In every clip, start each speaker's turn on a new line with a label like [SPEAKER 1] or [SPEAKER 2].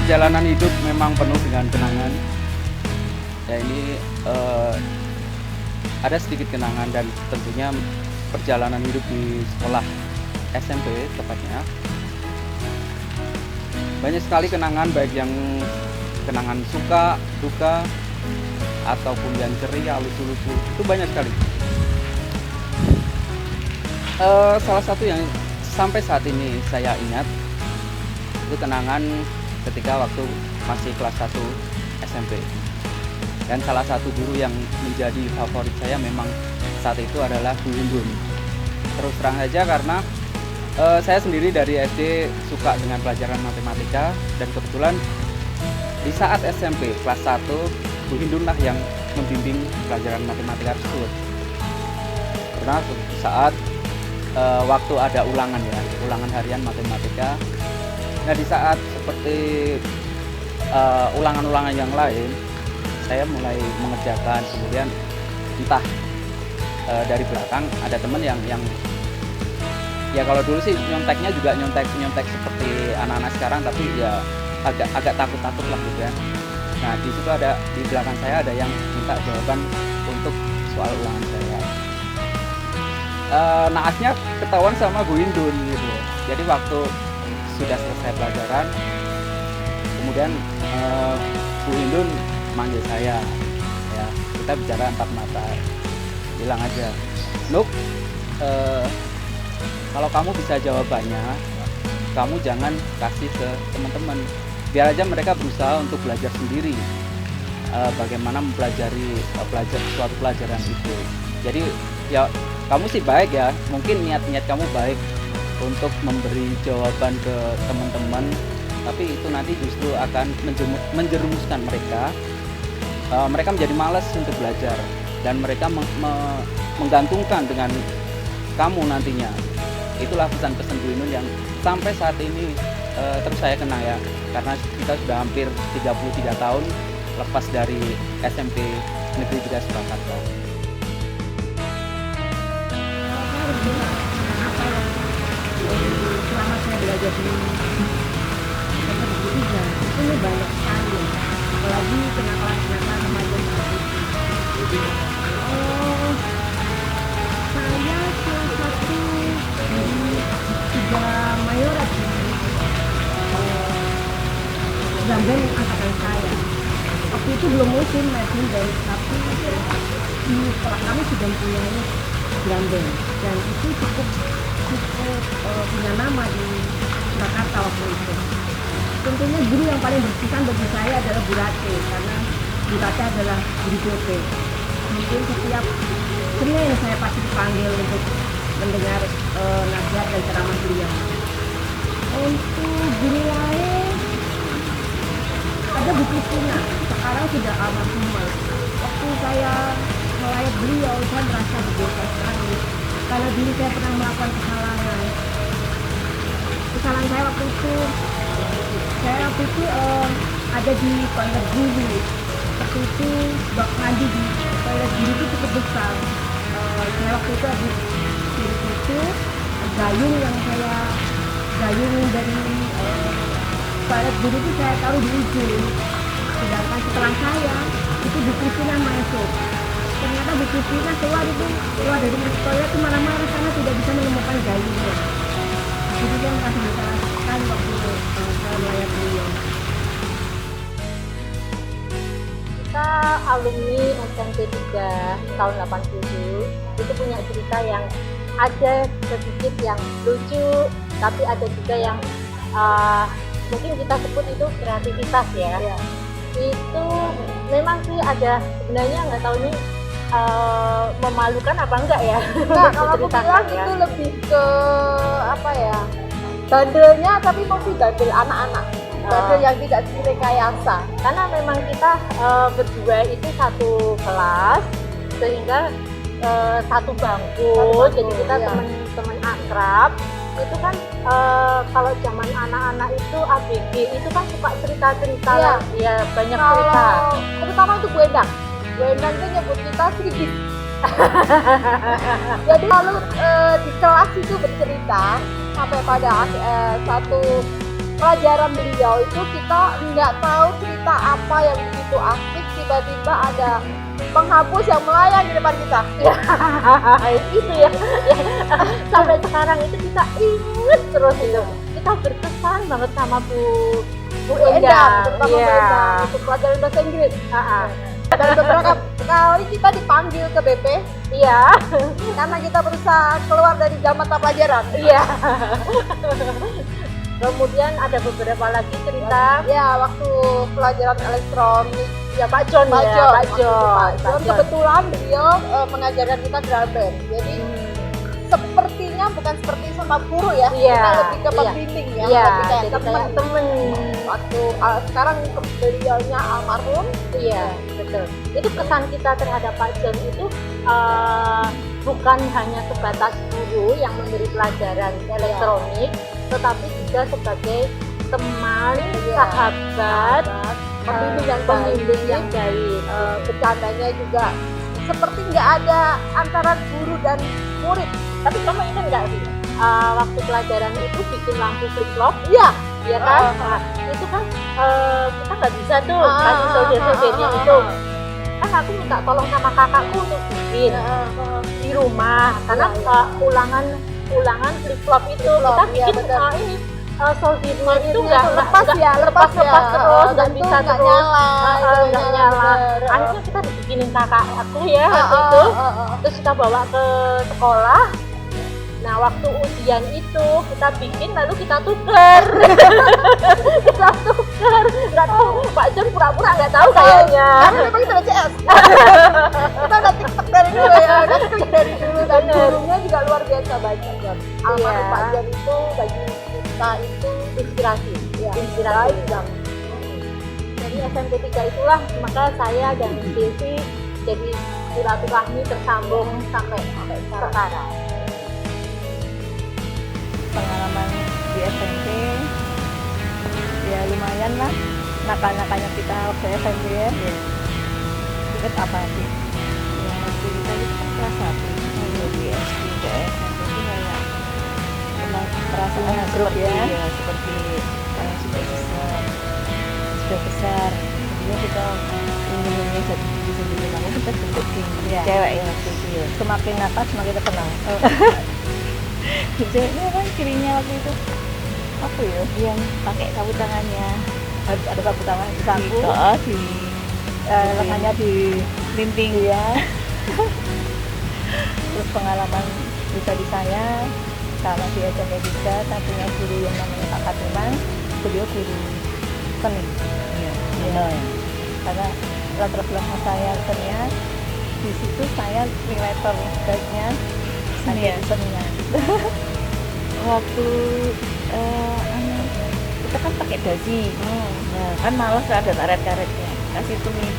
[SPEAKER 1] Perjalanan hidup memang penuh dengan kenangan. Ya ini ada sedikit kenangan dan tentunya perjalanan hidup di sekolah SMP tepatnya. Banyak sekali kenangan, baik yang kenangan suka, duka, ataupun yang ceria, lucu-lucu. Itu banyak sekali. Salah satu yang sampai saat ini saya ingat itu kenangan ketika waktu masih kelas 1 SMP. Dan salah satu guru yang menjadi favorit saya memang saat itu adalah Bu Indun. Terus terang saja karena saya sendiri dari SD suka dengan pelajaran matematika, dan kebetulan di saat SMP kelas 1 Bu Indun lah yang membimbing pelajaran matematika tersebut. Karena saat waktu ada ulangan harian matematika. Nah, di saat seperti ulangan-ulangan yang lain, saya mulai mengerjakan, kemudian entah dari belakang ada teman yang ya kalau dulu sih nyonteknya juga nyontek seperti anak-anak sekarang, tapi ya agak takut lah gitu ya. Nah, di situ ada, di belakang saya ada yang minta jawaban untuk soal ulangan saya. Naasnya ketahuan sama Bu Indun gitu. Jadi waktu sudah selesai pelajaran, kemudian Bu Indun manggil saya, ya kita bicara empat mata, bilang aja, Nuk, kalau kamu bisa jawabannya, kamu jangan kasih ke teman-teman, biar aja mereka berusaha untuk belajar sendiri, bagaimana mempelajari suatu pelajaran itu. Jadi ya kamu sih baik ya, mungkin niat kamu baik untuk memberi jawaban ke teman-teman, tapi itu nanti justru akan menjerumuskan mereka. Mereka menjadi malas untuk belajar, dan mereka menggantungkan dengan kamu nantinya. Itulah pesan-pesan Bu Indun yang sampai saat ini terus saya kenang ya, karena kita sudah hampir 33 tahun lepas dari SMP Negeri 3 Surakarta.
[SPEAKER 2] Selama saya belajar di SMP 3 itu banyak sekali, apalagi kenakalan remaja saat itu. Saya salah satu dari 3 mayorat di drum band angkatan saya. Waktu itu belum musim marching band, tapi di sekolah kami sudah punya drum band, dan itu cukup punya nama di Surakarta waktu itu. Tentunya guru yang paling berkesan bagi saya adalah Bu Rate, karena Bu Rate adalah guru DP. Mungkin setiap Senin saya pasti dipanggil untuk mendengar nasihat dan ceramah beliau. Untuk guru lain ada Bu Kristina, sekarang sudah almarhumah. Waktu saya melayat beliau, saya merasa berdosa sekali, karena dulu saya pernah melakukan kesalahan. Kesalahan saya waktu itu ada di toilet guru. Waktu itu bak mandi di toilet guru itu cukup besar. Saya waktu itu habis itu gayung dari toilet guru itu saya taruh di ujung. Sedangkan setelah saya Bu Pipina masuk. Ternyata Bu Pipina keluar dari toilet itu marah-marah karena tidak bisa menemukan gayungnya. Jadi dia merasa disalahkan waktu saya melayat beliau.
[SPEAKER 3] Kita alumni SMP 3 tahun 87 itu punya cerita yang ada sedikit yang lucu, tapi ada juga yang mungkin kita sebut itu kreativitas ya. Itu memang sih ada, sebenarnya nggak tahu ini memalukan apa enggak ya.
[SPEAKER 4] Nah, kalau aku bilang itu lebih ke apa ya, bandelnya, tapi mesti bandel anak-anak, bandel yang tidak direkayasa.
[SPEAKER 3] Karena memang kita berdua itu satu kelas, sehingga satu bangku, jadi kita
[SPEAKER 4] iya.
[SPEAKER 3] teman-teman akrab. Itu kan kalau zaman anak-anak itu ABG itu kan suka cerita-cerita,
[SPEAKER 4] Iya.
[SPEAKER 3] ya banyak cerita.
[SPEAKER 4] Kalau terutama itu Bu Endang itu nyebut kita sedikit. Jadi lalu di kelas itu bercerita sampai pada satu pelajaran beliau itu kita nggak tahu cerita apa yang begitu asik, tiba-tiba ada penghapus yang melayang di depan kita.
[SPEAKER 3] Itu ya, sampai sekarang itu kita ingat terus itu. Kita berkesan banget sama Bu Endang,
[SPEAKER 4] terutama Bu Endang untuk pelajaran bahasa Inggris. Dan beberapa kali kita dipanggil ke BP,
[SPEAKER 3] Iya,
[SPEAKER 4] karena kita berusaha keluar dari jam mata pelajaran.
[SPEAKER 3] iya. Kemudian ada beberapa lagi cerita.
[SPEAKER 4] Ya, waktu pelajaran elektronik,
[SPEAKER 3] Ya Pak John
[SPEAKER 4] Pak
[SPEAKER 3] ya,
[SPEAKER 4] John.
[SPEAKER 3] Pak John.
[SPEAKER 4] Kebetulan beliau mengajarkan kita drum band. Jadi sepertinya bukan seperti sama guru ya,
[SPEAKER 3] Iya,
[SPEAKER 4] kita lebih ke
[SPEAKER 3] iya.
[SPEAKER 4] pembimbing ya,
[SPEAKER 3] Iya,
[SPEAKER 4] lebih kayak
[SPEAKER 3] jadi
[SPEAKER 4] teman.
[SPEAKER 3] kayak temen.
[SPEAKER 4] Waktu sekarang beliaunya almarhum.
[SPEAKER 3] Iya, betul. Itu kesan kita terhadap Pak John itu bukan hanya sebatas guru yang memberi pelajaran elektronik, tetapi juga sebagai teman, sahabat,
[SPEAKER 4] Pembimbing yang
[SPEAKER 3] baik.
[SPEAKER 4] bercandanya juga seperti nggak ada antara guru dan murid.
[SPEAKER 3] Tapi kamu ingat nggak sih, waktu pelajaran itu bikin lampu flip flop,
[SPEAKER 4] Iya,
[SPEAKER 3] ya kan? Nah, itu kan kita nggak bisa tuh kasih saudara-saudaranya itu. Kan aku minta tolong sama kakakku untuk bikin di rumah, karena ulangan flip flop itu kita
[SPEAKER 4] iya,
[SPEAKER 3] bikin
[SPEAKER 4] betul.
[SPEAKER 3] ini soldirnya itu
[SPEAKER 4] Soldirnya
[SPEAKER 3] nggak
[SPEAKER 4] lepas
[SPEAKER 3] terus, nggak
[SPEAKER 4] tentu
[SPEAKER 3] bisa
[SPEAKER 4] nggak
[SPEAKER 3] terus,
[SPEAKER 4] nyala,
[SPEAKER 3] nggak nyala.
[SPEAKER 4] bener.
[SPEAKER 3] Akhirnya kita dibikinin kakak aku ya waktu itu, terus kita bawa ke sekolah. Nah, waktu ujian itu kita bikin lalu kita tuker. Kita tuker, nggak tahu, Pak John pura-pura nggak tahu kayaknya.
[SPEAKER 4] Karena memang kita udah CS. Kita udah TikTok dari dulu ya, udah klik dari dulu, dan
[SPEAKER 3] Bener.
[SPEAKER 4] gurunya juga luar biasa banyak kan. Almarhum
[SPEAKER 3] Iya.
[SPEAKER 4] Pak Jan itu bagi kita itu
[SPEAKER 3] Inspirasi,
[SPEAKER 4] ya,
[SPEAKER 3] inspirasi.
[SPEAKER 4] baik banget.
[SPEAKER 3] Dari SMP 3 itulah maka saya dan Desi jadi silaturahmi tersambung sampai sekarang.
[SPEAKER 5] Pengalaman di SMP ya lumayan lah, nakal-nakalnya kita waktu SMP ya. Ingat apa sih? Ya waktu kita itu kan kelas 1 di SD ke SMP itu kayak memang perasaan grup ya, seperti sudah besar kemudian kita ingin jadi diri sendiri, namun kita bentuk geng cewek ya waktu itu ya. Semakin nakal semakin terkenal. Ceweknya kan cirinya waktu itu apa ya, yang pakai sapu tangannya harus ada sapu tangan, sapu di lengannya di linting ya. Terus pengalaman pribadi saya kalau di SMP 3 saya punya guru yang namanya Pak Katiman, beliau guru seni ya. Karena latar belakang saya senian, di situ saya nilai terbaiknya senian. Waktu kita kan pakai dasi, nah kan malas ada karet-karetnya, kasih tumis.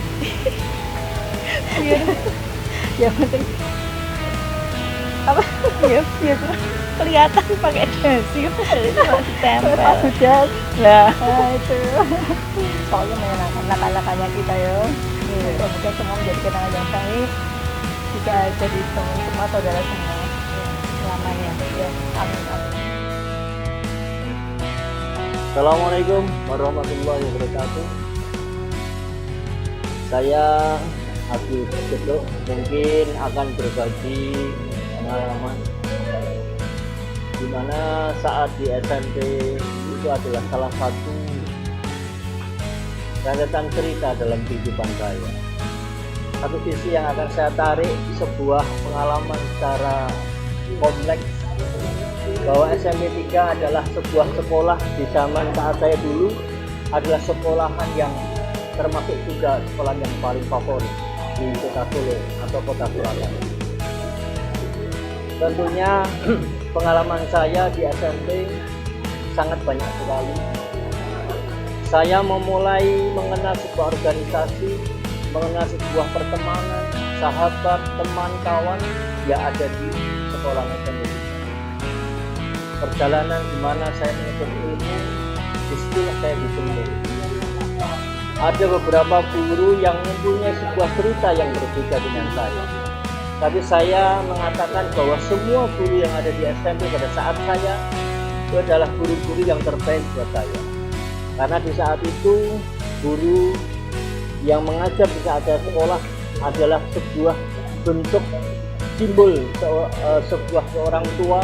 [SPEAKER 5] Ya penting apa ya biar kelihatan pakai dasi ditempel sudah lah. Itu pokoknya menyenangkan nakal-nakalnya kita ya. Semoga semua menjadi kenangan yang baik, bisa jadi teman semua, saudara semua selamanya ya. Amin, amin.
[SPEAKER 6] Assalamualaikum warahmatullahi wabarakatuh. Saya Agus Gedok mungkin akan berbagi pengalaman di mana saat di SMP itu adalah salah satu rentetan cerita dalam kehidupan saya. Satu sisi yang akan saya tarik sebuah pengalaman secara kompleks bahwa SMP 3 adalah sebuah sekolah di zaman saat saya dulu adalah sekolahan yang termasuk juga sekolah yang paling favorit di Kota Solo atau Kota Selatan. Tentunya pengalaman saya di SMP sangat banyak sekali. Saya memulai mengenal sebuah organisasi, mengenal sebuah pertemanan, sahabat, teman, kawan yang ada di sekolah SMP. Perjalanan di mana saya menuntut ilmu, di situ saya ditemui. Ada beberapa guru yang mempunyai sebuah cerita yang berbeda dengan saya. Tapi saya mengatakan bahwa semua guru yang ada di SMP pada saat saya itu adalah guru-guru yang terbaik buat saya. Karena di saat itu guru yang mengajar di saat saya sekolah adalah sebuah bentuk simbol sebuah seorang tua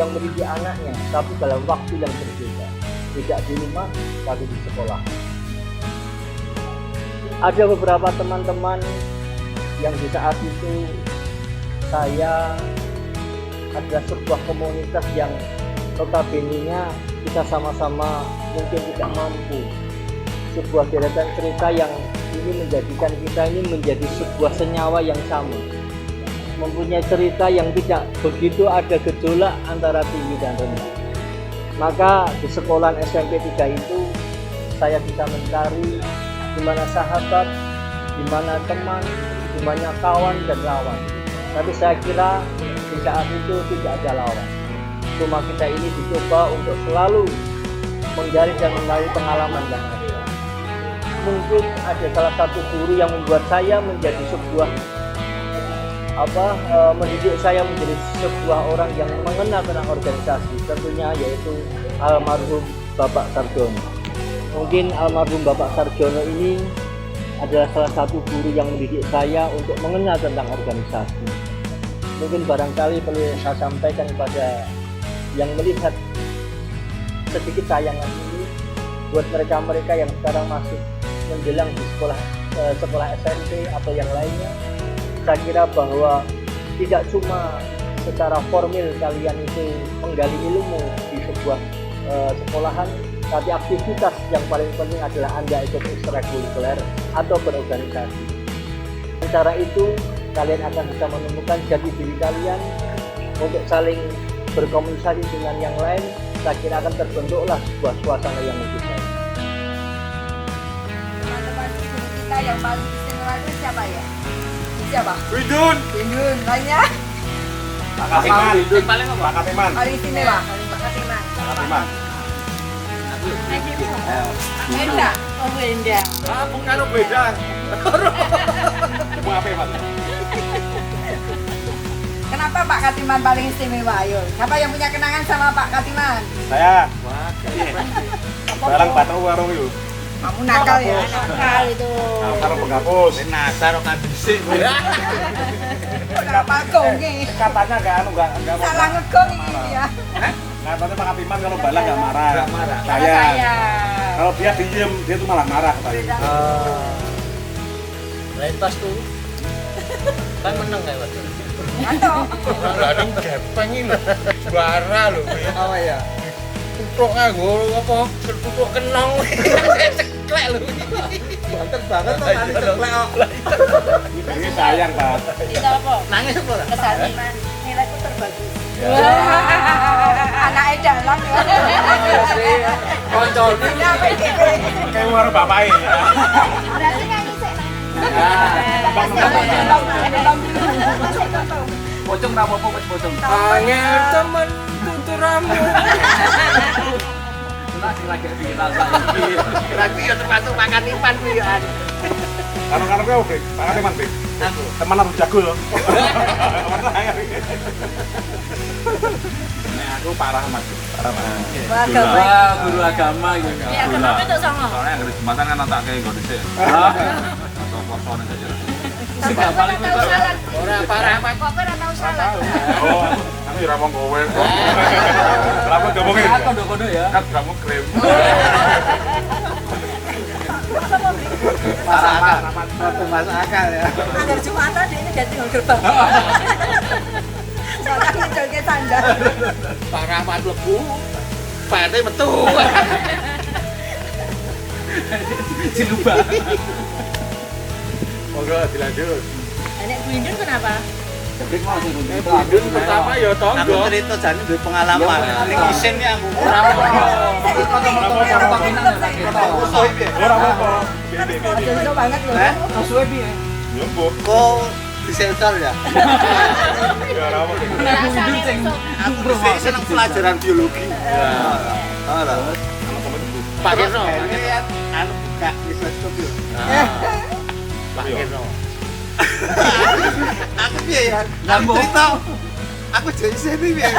[SPEAKER 6] yang mendidik anaknya, tapi dalam waktu yang berbeda, tidak di rumah tapi di sekolah. Ada beberapa teman-teman yang di saat itu saya adalah sebuah komunitas yang notabene-nya kita sama-sama mungkin tidak mampu. Sebuah deretan cerita yang ini menjadikan kita ini menjadi sebuah senyawa yang sama. Mempunyai cerita yang tidak begitu ada gejolak antara tinggi dan rendah. Maka di sekolahan SMP 3 itu saya bisa mencari di mana sahabat, di mana teman, di mana kawan dan lawan. Tapi saya kira di saat itu tidak ada lawan. Cuma kita ini dicoba untuk selalu menggali dan mengenali pengalaman yang ada. Mungkin ada salah satu guru yang membuat saya menjadi sebuah mendidik saya menjadi sebuah orang yang mengenal tentang organisasi, tentunya yaitu almarhum Bapak Sarjono. Mungkin almarhum Bapak Sarjono ini adalah salah satu guru yang mendidik saya untuk mengenal tentang organisasi. Mungkin barangkali perlu saya sampaikan kepada yang melihat sedikit tayangan ini buat mereka-mereka yang sekarang masih menjelang di sekolah SMP atau yang lainnya. Saya kira bahwa tidak cuma secara formil kalian itu menggali ilmu di sebuah sekolahan, tapi aktivitas yang paling penting adalah Anda ikut ekstrakurikuler atau berorganisasi. Secara itu kalian akan bisa menemukan jati diri kalian untuk saling berkomunikasi dengan yang lain. Saya kira akan terbentuklah sebuah suasana yang lebih baik.
[SPEAKER 4] Teman-teman guru kita yang paling istimewa itu siapa ya? Siapa?
[SPEAKER 7] Widun.
[SPEAKER 4] Bindun, lainnya?
[SPEAKER 7] Pak Katiman. Paling apa? Pak Katiman.
[SPEAKER 4] Paling istimewa. Pak Katiman.
[SPEAKER 7] Pak Katiman.
[SPEAKER 4] Beda. Oh beda.
[SPEAKER 7] Ah, bukan beda. Cuma apa, Mas?
[SPEAKER 4] Kenapa Pak Katiman paling istimewa? Ayo, siapa yang punya kenangan sama Pak Katiman?
[SPEAKER 7] Saya. Barang batu warung itu.
[SPEAKER 4] Kamu nakal ya? Nakal itu.
[SPEAKER 7] Nakal penghapus. Nakal kan bisik.
[SPEAKER 4] Udah pakong nih.
[SPEAKER 7] Katanya enggak
[SPEAKER 4] Salah ngegong ini ya.
[SPEAKER 7] Katanya Pak Katiman kalau bala enggak marah.
[SPEAKER 4] Kalau
[SPEAKER 7] Saya.
[SPEAKER 4] saya.
[SPEAKER 7] Kalau dia diem, dia tuh malah marah katanya.
[SPEAKER 8] Lepas tuh kan menang kayak waktu itu.
[SPEAKER 4] Atau
[SPEAKER 8] Kadang gepeng ini loh, bara loh.
[SPEAKER 6] Apa ya?
[SPEAKER 8] Tutuk nganggo apa? Tutuk kenong. Ceklek loh.
[SPEAKER 6] Banter banget kok tadi ceklek kok.
[SPEAKER 7] Ini sayang, Pak.
[SPEAKER 5] Tidak apa?
[SPEAKER 8] Nangis apa ora?
[SPEAKER 5] Kesani. Nilaiku terbagus.
[SPEAKER 4] anaknya dalang ya.
[SPEAKER 8] Koncone
[SPEAKER 7] Kayak war bapake.
[SPEAKER 5] Berarti nyanyi sik.
[SPEAKER 1] Pocong tak apa-apa wis pocong.
[SPEAKER 8] angel temen tuturamu.
[SPEAKER 1] Lagi bikin rasa iki.
[SPEAKER 8] Lagi ya termasuk makan ipan pian.
[SPEAKER 7] Karo-karo kowe, Bik. Pak Katiman, Bik.
[SPEAKER 8] Aku
[SPEAKER 7] Teman harus jago loh. Aku parah Mas. Parah Mas.
[SPEAKER 1] Wah, guru agama gitu.
[SPEAKER 5] Ya kenapa tuh songo?
[SPEAKER 9] Soalnya yang dari jembatan kan tak kayak gue disini. Atau
[SPEAKER 7] soalnya saja.
[SPEAKER 3] Sampai ora tau salah.
[SPEAKER 8] Ora parah apa.
[SPEAKER 3] Kok ora tau salah.
[SPEAKER 7] Oh, aku ora mau kowe. Lama ngomongin.
[SPEAKER 1] Kondo-kondo ya.
[SPEAKER 7] Kan kamu klaim.
[SPEAKER 8] Masuk akal ya.
[SPEAKER 5] Agar Jumatan ini jadi gerbang. Soalnya ngecolke sandal.
[SPEAKER 8] Pak Rahmat lebu. Pak RT metu.
[SPEAKER 1] Ciluba.
[SPEAKER 7] Monggo dilanjut.
[SPEAKER 5] Nek Bu Indun kenapa?
[SPEAKER 1] Jebrik mau sing runtuh.
[SPEAKER 7] Bindun pertama ya
[SPEAKER 8] Aku
[SPEAKER 7] tonggo.
[SPEAKER 8] cerita jane duwe pengalaman. Ning isin iki aku ora
[SPEAKER 7] Ora apa-apa.
[SPEAKER 5] Jojo banget loh.
[SPEAKER 1] Suwe piye?
[SPEAKER 7] Ya mbok.
[SPEAKER 8] kok disensor ya.
[SPEAKER 7] Ya ora apa.
[SPEAKER 3] Rasane iso.
[SPEAKER 8] Aku sih seneng pelajaran biologi. Ya. Ora. Pak Kirno. Anu gak mikroskop yo. Pak Kirno. Aku piye ya? Aku cerita. Aku jadi sini piye.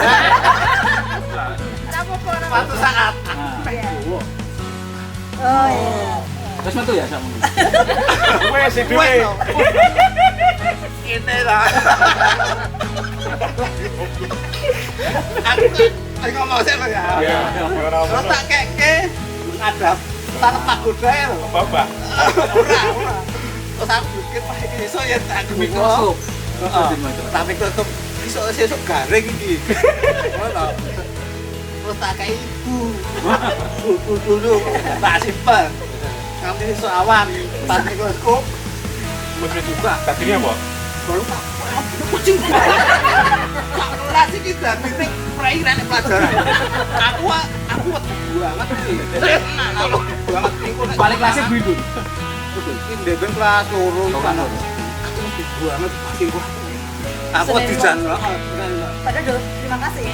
[SPEAKER 8] Suatu saat aku pengen gowo.
[SPEAKER 5] Oh iya.
[SPEAKER 1] Terus metu ya sakmu.
[SPEAKER 7] Kowe sing
[SPEAKER 8] Wes
[SPEAKER 7] dhewe.
[SPEAKER 8] no. Kene lah. Aku ngomong sih ya.
[SPEAKER 7] Ya, ora
[SPEAKER 8] Terus
[SPEAKER 7] apa.
[SPEAKER 8] tak keke ngadap tanpa Pak Godael.
[SPEAKER 7] Bapak.
[SPEAKER 8] Ora. Terus aku pikir Pak iki iso ya tak
[SPEAKER 1] Mikroskop.
[SPEAKER 8] Tak mikroskop iso sesuk garing iki. Ngono. Terus tak kei ibu. Bu dulu tak simpen. Kami iso awan pas mikroskop
[SPEAKER 7] Mesti juga. Tadinya apa?
[SPEAKER 8] baru tak kucing. Lah sih kita titik perairan pelajaran. Aku banget iki. Aku banget iku.
[SPEAKER 1] Balik kelasnya Bu Indun.
[SPEAKER 8] Ini ben kelas loro kan. Aku mesti banget pasti gua. Aku dijan.
[SPEAKER 5] Padahal do, terima kasih.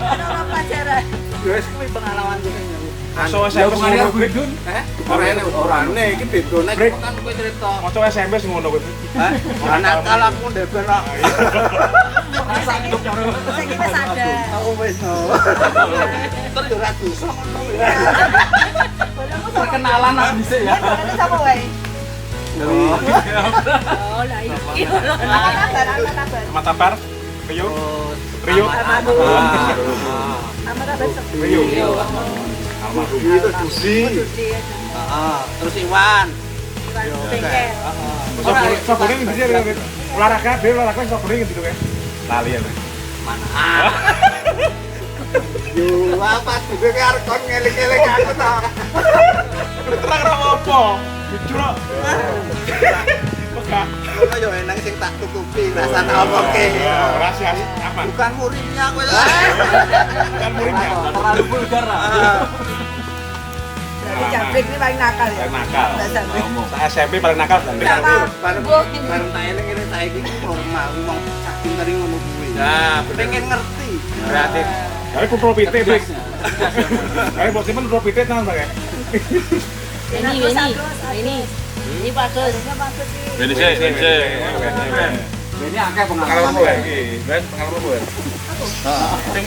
[SPEAKER 5] Nama pelajaran.
[SPEAKER 8] Wes kuwi pengalaman kuwi.
[SPEAKER 7] Masuk
[SPEAKER 1] Ya
[SPEAKER 7] SMP
[SPEAKER 1] pengaruh
[SPEAKER 7] ngono
[SPEAKER 1] Bu Indun.
[SPEAKER 8] Orane iki bedone
[SPEAKER 7] Break.
[SPEAKER 8] kan kowe cerita.
[SPEAKER 7] Masuk SMP sing ngono kuwi.
[SPEAKER 8] Hah? Ora nakal aku ndek ben kok.
[SPEAKER 5] Saya kita sadar.
[SPEAKER 8] Aku wis no. Terus yo ra dosa ngono ya.
[SPEAKER 1] Perkenalan lah bisa ya.
[SPEAKER 5] Ini siapa wae? Oh lah iki. Apa kabar? Apa kabar?
[SPEAKER 7] Matapar. Rio. Rio.
[SPEAKER 5] Nama kabar
[SPEAKER 7] Rio.
[SPEAKER 1] Rio.
[SPEAKER 7] Almarhum.
[SPEAKER 8] Itu Budi. Heeh, terus Iwan.
[SPEAKER 5] Bengkel.
[SPEAKER 7] Sobone ndi sih olahraga, dia olahraga sobone gitu kan. Lali ya.
[SPEAKER 8] Mana? Yo, apa juga ke arek kon ngeling-eling aku ta.
[SPEAKER 7] Terang ra apa? Jujur. Mega.
[SPEAKER 8] Kok yo enak sing tak tutupi rasane apa ke.
[SPEAKER 7] Rahasia aman.
[SPEAKER 8] Bukan muridnya kowe.
[SPEAKER 7] Kan muridnya.
[SPEAKER 1] Terlalu vulgar lah.
[SPEAKER 5] Jadi jabrik ini paling nakal ya.
[SPEAKER 7] Yang nakal.
[SPEAKER 5] Dasar.
[SPEAKER 7] Saya SMP paling nakal dan
[SPEAKER 8] Bareng tak eling-eling saiki normal wong saking teri ngono kuwi.
[SPEAKER 7] Nah,
[SPEAKER 8] pengen ngerti.
[SPEAKER 7] berarti. Kali kontrol PT, Bik. Kali bos simpen kontrol PT nang Bang ya.
[SPEAKER 3] Ini bagus.
[SPEAKER 7] Ini sih.
[SPEAKER 1] Ini akeh
[SPEAKER 7] Pengalaman
[SPEAKER 1] pengalaman.
[SPEAKER 7] gue iki, Ben, pengalaman gue. Sing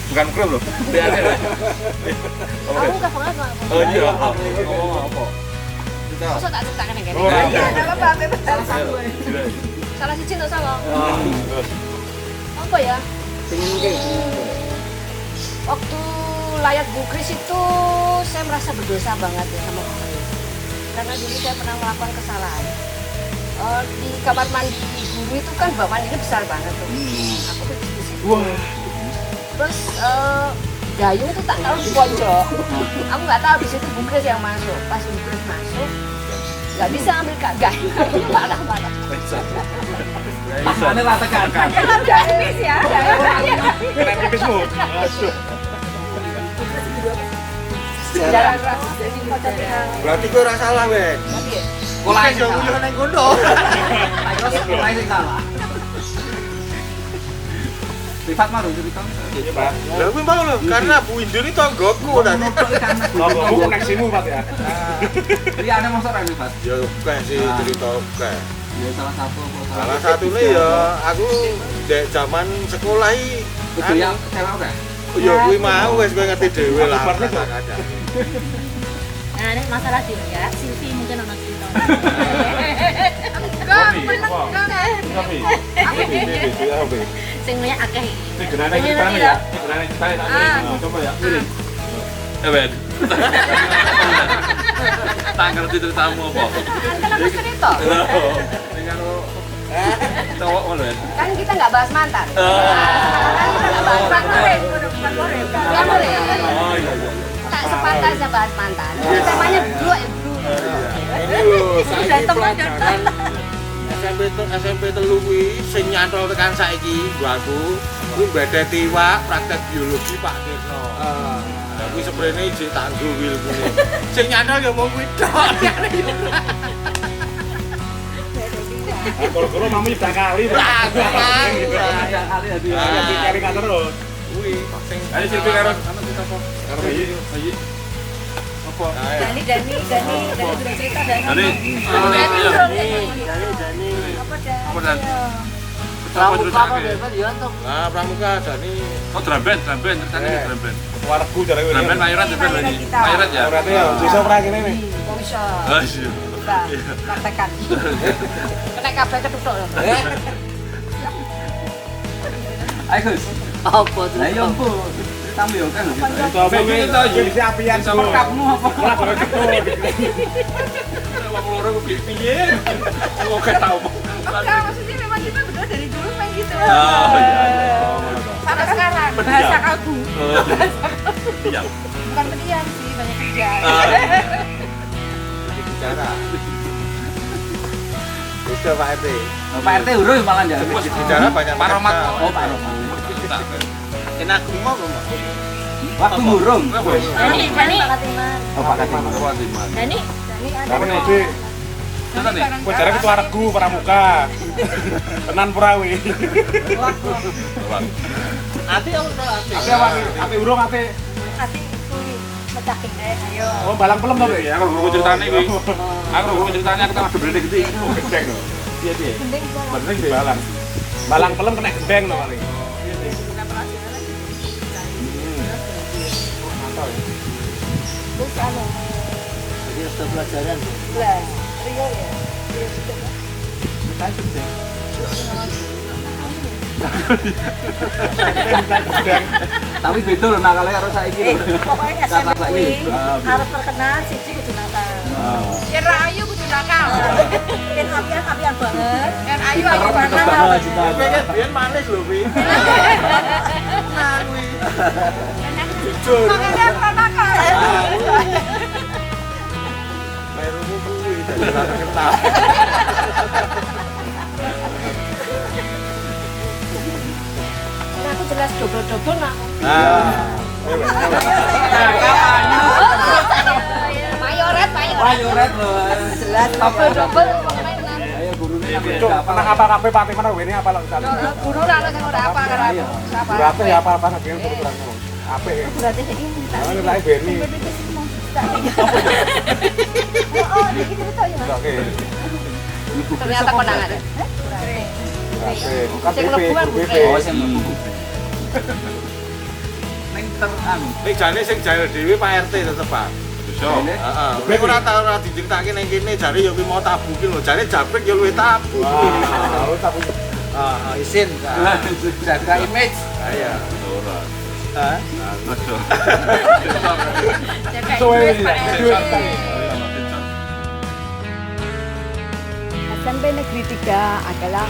[SPEAKER 7] bukan klub loh. BAD loh.
[SPEAKER 3] Aku gak banget Bang.
[SPEAKER 7] Oh iya.
[SPEAKER 3] Masa tak ceritakan yang
[SPEAKER 7] Oh,
[SPEAKER 3] gini.
[SPEAKER 7] iya.
[SPEAKER 5] Nama apa? Bebas.
[SPEAKER 3] Salah siji enggak salah.
[SPEAKER 7] Terus
[SPEAKER 3] Apa ya?
[SPEAKER 1] Pengen mungkin.
[SPEAKER 3] Waktu layar Bu Kris itu saya merasa berdosa banget ya sama Bu Kris. Karena dulu saya pernah melakukan kesalahan. Di kamar mandi guru itu kan bak mandinya besar banget tuh. Aku pipis di situ. Terus gayung itu tak tahu di pojok. Aku nggak tahu di situ Bu Kris yang masuk. Pas Bu Kris masuk, nggak bisa ambil gayung. Parah.
[SPEAKER 1] Ini rata kan.
[SPEAKER 5] Jangan pipis ya.
[SPEAKER 7] kena pipismu. Aduh.
[SPEAKER 3] Jarang rasis jadi modern.
[SPEAKER 8] Berarti kowe ora salah, Wek.
[SPEAKER 1] Kolah
[SPEAKER 8] Yo yo ning kono.
[SPEAKER 1] Kolah sing salah. Privat mah cerita.
[SPEAKER 7] Iya, Pak.
[SPEAKER 8] Lah kuwi mau lho, karena Bu Indun iki tanggoku ta.
[SPEAKER 7] Logomu koneksimu, Pak ya.
[SPEAKER 1] Jadi ada masa orang privat.
[SPEAKER 8] Ya oke sih cerita oke.
[SPEAKER 1] Ya salah satu.
[SPEAKER 8] Salah satunya ya aku dek zaman sekolah iki
[SPEAKER 1] Betul yang cewek oke.
[SPEAKER 8] ya kuwi mau wis kowe ngerti dhewe lah.
[SPEAKER 7] Kabarnya tuh.
[SPEAKER 8] kadang-kadang.
[SPEAKER 5] Nah, ini masalah dia ya. Silvi mungkin anak cerita. Sing luwih akeh.
[SPEAKER 7] Ini genane ceritanya ya. Ini genane ceritanya tak beri. Coba ya. Ini. Ben. Tak ngerti ceritamu apa.
[SPEAKER 5] Kan aku cerita.
[SPEAKER 7] Ini karo cowok ngono ya.
[SPEAKER 5] Kan kita nggak bahas mantan. Kan kita nggak bahas mantan. Bukan boleh.
[SPEAKER 7] Oh iya.
[SPEAKER 5] Tak sepantasnya bahas mantan. Temanya bro.
[SPEAKER 8] Ini lho,
[SPEAKER 5] Sudah teman dan
[SPEAKER 8] SMP telu kuwi sing nyantol tekan saiki gua kuwi mbedhet iwak praktek biologi Pak Tirno. Lah kuwi seprene jek tak nggo ilmune. Sing nyantol ya mung kuwi tok.
[SPEAKER 7] Kalau mami udah kali.
[SPEAKER 1] Kali hadi.
[SPEAKER 7] Cari terus.
[SPEAKER 8] Kuwi sing
[SPEAKER 7] Ayo Silvi karo karo bayi. Apa?
[SPEAKER 5] Dani sudah cerita Dani.
[SPEAKER 7] Apa dan?
[SPEAKER 8] Nah, pramuka Dani.
[SPEAKER 7] Oh, dramben ceritanya dramben.
[SPEAKER 8] Wargu jare kuwi.
[SPEAKER 7] Dramben mayoran cepet lagi. Mayoran ya.
[SPEAKER 8] Berarti ya bisa ora kene nih.
[SPEAKER 5] Oh bisa.
[SPEAKER 7] Oh iya.
[SPEAKER 5] Bisa. Praktekan. Kena kabeh ketutuk lho.
[SPEAKER 1] Ayo Gus.
[SPEAKER 5] Apa tuh?
[SPEAKER 1] Lah iya mpu. Ceritamu yo kan.
[SPEAKER 7] Itu apa iki?
[SPEAKER 8] Jadi apian
[SPEAKER 7] Sama
[SPEAKER 1] Kapmu apa?
[SPEAKER 7] Ora boleh ketut. Wong loro ku piye? Kok gak tau.
[SPEAKER 5] Enggak, maksudnya memang kita berdua dari dulu main gitu.
[SPEAKER 7] Oh iya.
[SPEAKER 5] Sampai sekarang bahasa kalbu.
[SPEAKER 7] Iya.
[SPEAKER 5] Bukan pendiam sih, banyak kerja.
[SPEAKER 8] bicara. Bisa Pak RT.
[SPEAKER 1] Pak RT urus malah ya.
[SPEAKER 8] Bicara banyak
[SPEAKER 1] Pak Romat.
[SPEAKER 8] bekerja.
[SPEAKER 1] Oh, Pak Romat.
[SPEAKER 8] Kena gumo kok.
[SPEAKER 1] Waktu ngurung.
[SPEAKER 5] Dani.
[SPEAKER 1] Oh, Pak Katiman.
[SPEAKER 5] Dani ada.
[SPEAKER 8] Tapi nanti
[SPEAKER 7] Wes jare ketua regu pramuka. Tenan Purawi.
[SPEAKER 8] ati aku udah ati.
[SPEAKER 7] Ate urung ate.
[SPEAKER 5] Ati kuwi mecahin ayo.
[SPEAKER 7] Oh, balang pelem to, ya. Aku nunggu ceritane kuwi. Aku nunggu ceritane aku tak gebrene gede. Gendeng lho. Piye-piye? Bener di balang. Balang pelem kena gendeng lho paling.
[SPEAKER 5] Terus anu,
[SPEAKER 8] Jadi ada pelajaran.
[SPEAKER 5] lah, Rio ya.
[SPEAKER 1] Tapi beda lho nakale karo saiki lho.
[SPEAKER 5] Pokoknya
[SPEAKER 1] Kata
[SPEAKER 5] SMP
[SPEAKER 1] saiki.
[SPEAKER 5] harus terkenal siji kudu nakal.
[SPEAKER 4] Yen Ayu kudu nakal.
[SPEAKER 5] Yang apian banget.
[SPEAKER 4] Yen Ayu
[SPEAKER 1] Karena
[SPEAKER 4] banget.
[SPEAKER 1] kebangga cita.
[SPEAKER 8] Pengen biyen manis lho, Pi. Nah, kuwi. Jujur.
[SPEAKER 4] Makanya ora nakal.
[SPEAKER 8] Merumu kuwi dadi ora kenal.
[SPEAKER 5] Nah, aku jelas double nak.
[SPEAKER 8] Nah.
[SPEAKER 5] Mayoret.
[SPEAKER 1] Mayoret lho.
[SPEAKER 5] Jelas double.
[SPEAKER 1] Ayo gurune
[SPEAKER 7] Cuk, pernah apa kabeh Pak Timan ini apa lho misalnya.
[SPEAKER 4] Guru ra ono sing ora apa karo aku.
[SPEAKER 7] Berarti ya apa-apa nek terus terang. Apik.
[SPEAKER 5] Berarti ini minta.
[SPEAKER 7] Nah, nilai Beni.
[SPEAKER 5] Oh, ini cerita ya.
[SPEAKER 7] Oke.
[SPEAKER 4] Ternyata kondangan.
[SPEAKER 7] Apik. Kan
[SPEAKER 5] Sing
[SPEAKER 7] BP,
[SPEAKER 5] lebuan
[SPEAKER 7] BP.
[SPEAKER 1] Oh, sing mlebu. Ning teranu.
[SPEAKER 8] Nek jane sing jare dhewe Pak RT tetep, Pak.
[SPEAKER 7] Bisa.
[SPEAKER 8] Heeh. Kowe ora tau ora diceritake ning kene jare ya kuwi mau tabu ki lho. Jare jabrik ya luwih tabu.
[SPEAKER 7] Wah, tapi
[SPEAKER 8] Isin.
[SPEAKER 1] Jaga image.
[SPEAKER 8] Iya.
[SPEAKER 7] ora.
[SPEAKER 8] Hah?
[SPEAKER 4] Jaga
[SPEAKER 7] Suwe
[SPEAKER 4] image,
[SPEAKER 7] ya.
[SPEAKER 4] Pak RT.
[SPEAKER 5] SMP Negeri 3 adalah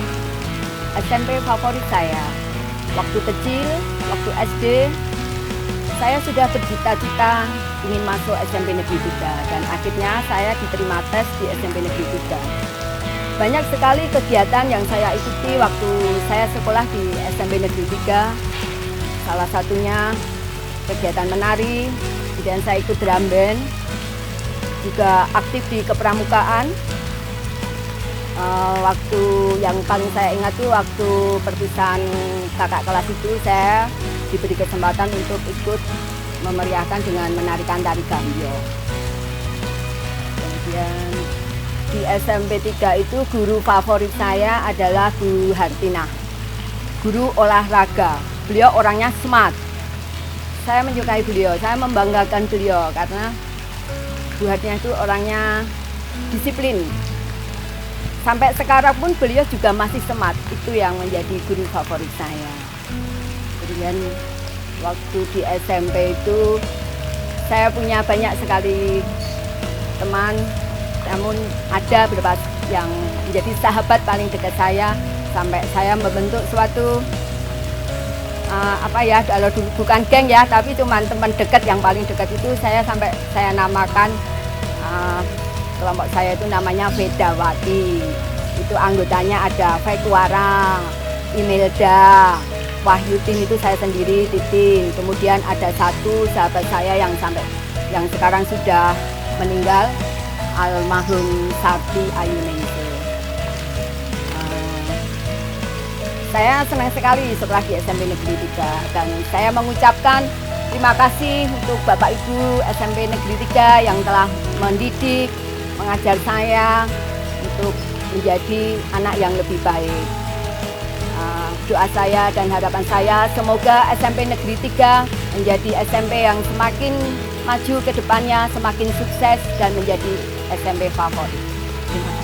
[SPEAKER 5] SMP favorit saya. Waktu kecil, waktu SD, saya sudah bercita-cita ingin masuk SMP Negeri 3 dan akhirnya saya diterima tes di SMP Negeri 3. Banyak sekali kegiatan yang saya ikuti waktu saya sekolah di SMP Negeri 3. Salah satunya kegiatan menari, kemudian saya ikut drum band, juga aktif di kepramukaan. Waktu yang paling saya ingat tuh waktu perpisahan kakak kelas itu saya diberi kesempatan untuk ikut memeriahkan dengan menarikan tari gambio. Kemudian di SMP 3 itu guru favorit saya adalah Bu Hartinah, guru olahraga. Beliau orangnya smart. Saya menyukai beliau, saya membanggakan beliau karena Bu Hartinah itu orangnya
[SPEAKER 2] disiplin. Sampai sekarang pun beliau juga masih smart. Itu yang menjadi guru favorit saya. Kemudian waktu di SMP itu saya punya banyak sekali teman, namun ada beberapa yang menjadi sahabat paling dekat saya sampai saya membentuk suatu kalau bukan geng ya, tapi cuma teman dekat yang paling dekat itu sampai saya namakan kelompok saya itu namanya Vedawati. Itu anggotanya ada Fekuara, Imelda, Wahyudin itu saya sendiri, Titin. Kemudian ada satu sahabat saya yang sekarang sudah meninggal, almarhum Sarti Ayuningsih. Saya senang sekali setelah di SMP Negeri 3 dan saya mengucapkan terima kasih untuk Bapak Ibu SMP Negeri 3 yang telah mendidik, mengajar saya untuk menjadi anak yang lebih baik. Doa saya dan harapan saya semoga SMP Negeri 3 menjadi SMP yang semakin maju ke depannya, semakin sukses dan menjadi SMP favorit. Terima kasih.